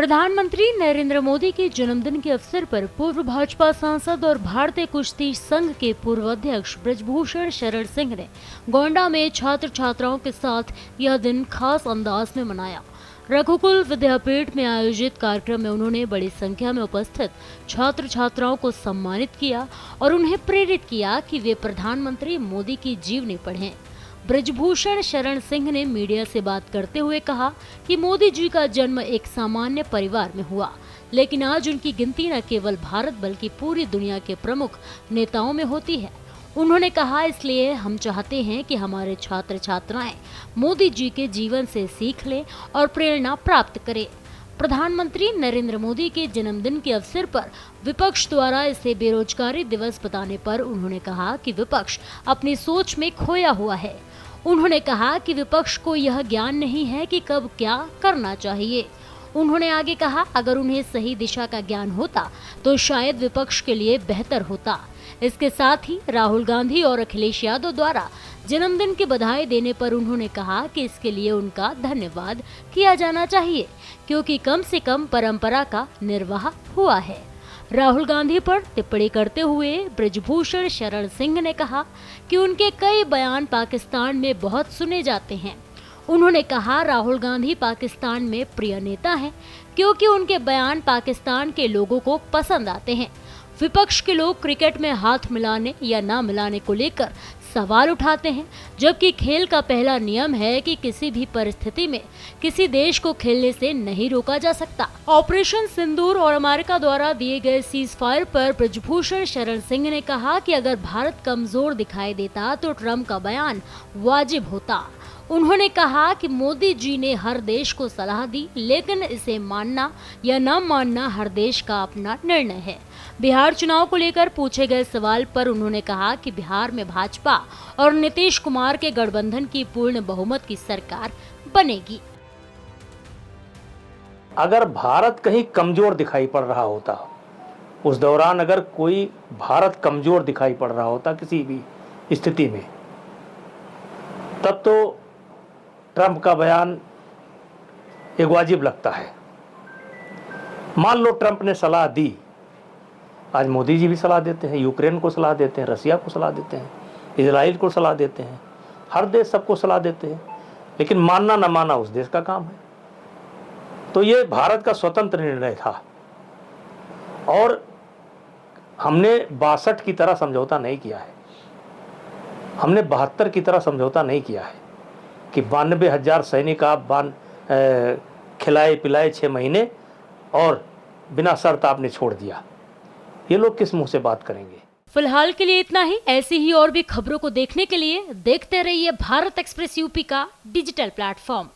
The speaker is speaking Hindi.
प्रधानमंत्री नरेंद्र मोदी के जन्मदिन के अवसर पर पूर्व भाजपा सांसद और भारतीय कुश्ती संघ के पूर्व अध्यक्ष ब्रजभूषण शरण सिंह ने गोंडा में छात्र छात्राओं के साथ यह दिन खास अंदाज में मनाया। रघुकुल विद्यापीठ में आयोजित कार्यक्रम में उन्होंने बड़ी संख्या में उपस्थित छात्र छात्राओं को सम्मानित किया और उन्हें प्रेरित किया कि वे प्रधानमंत्री मोदी की जीवनी पढ़ें। ब्रजभूषण शरण सिंह ने मीडिया से बात करते हुए कहा कि मोदी जी का जन्म एक सामान्य परिवार में हुआ, लेकिन आज उनकी गिनती न केवल भारत बल्कि पूरी दुनिया के प्रमुख नेताओं में होती है। उन्होंने कहा, इसलिए हम चाहते हैं कि हमारे छात्र छात्राएं मोदी जी के जीवन से सीख लें और प्रेरणा प्राप्त करें। प्रधानमंत्री नरेंद्र मोदी के जन्मदिन के अवसर पर विपक्ष द्वारा इसे बेरोजगारी दिवस बताने पर उन्होंने कहा कि विपक्ष अपनी सोच में खोया हुआ है। उन्होंने कहा कि विपक्ष को यह ज्ञान नहीं है कि कब क्या करना चाहिए। उन्होंने आगे कहा, अगर उन्हें सही दिशा का ज्ञान होता तो शायद विपक्ष के लिए बेहतर होता। इसके साथ ही राहुल गांधी और अखिलेश यादव द्वारा जन्मदिन की बधाई देने पर उन्होंने कहा कि इसके लिए उनका धन्यवाद किया जाना चाहिए, क्योंकि कम से कम परंपरा का निर्वाह हुआ है। राहुल गांधी पर टिप्पणी करते हुए ब्रजभूषण शरण सिंह ने कहा कि उनके कई बयान पाकिस्तान में बहुत सुने जाते हैं। उन्होंने कहा, राहुल गांधी पाकिस्तान में प्रिय नेता हैं, क्योंकि उनके बयान पाकिस्तान के लोगों को पसंद आते हैं। विपक्ष के लोग क्रिकेट में हाथ मिलाने या ना मिलाने को लेकर सवाल उठाते हैं, जबकि खेल का पहला नियम है कि किसी भी परिस्थिति में किसी देश को खेलने से नहीं रोका जा सकता। ऑपरेशन सिंदूर और अमेरिका द्वारा दिए गए सीज फायर पर ब्रजभूषण शरण सिंह ने कहा कि अगर भारत कमजोर दिखाई देता तो ट्रंप का बयान वाजिब होता। उन्होंने कहा कि मोदी जी ने हर देश को सलाह दी, लेकिन इसे मानना या न मानना हर देश का अपना निर्णय है। बिहार चुनाव को लेकर पूछे गए सवाल पर उन्होंने कहा कि बिहार में भाजपा और नीतीश कुमार के गठबंधन की पूर्ण बहुमत की सरकार बनेगी। अगर भारत कहीं कमजोर दिखाई पड़ रहा होता, उस दौरान अगर कोई भारत कमजोर दिखाई पड़ रहा होता किसी भी स्थिति में, तब तो ट्रंप का बयान एक वाजिब लगता है। मान लो ट्रंप ने सलाह दी, आज मोदी जी भी सलाह देते हैं, यूक्रेन को सलाह देते हैं, रसिया को सलाह देते हैं, इजराइल को सलाह देते हैं, हर देश सबको सलाह देते हैं, लेकिन मानना न मानना उस देश का काम है। तो ये भारत का स्वतंत्र निर्णय था और हमने 62 की तरह समझौता नहीं किया है, हमने 72 की तरह समझौता नहीं किया है कि 92,000 सैनिक आप खिलाए पिलाए 6 महीने और बिना शर्त आपने छोड़ दिया। ये लोग किस मुंह से बात करेंगे। फिलहाल के लिए इतना ही। ऐसी ही और भी खबरों को देखने के लिए देखते रहिए भारत एक्सप्रेस यूपी का डिजिटल प्लेटफॉर्म।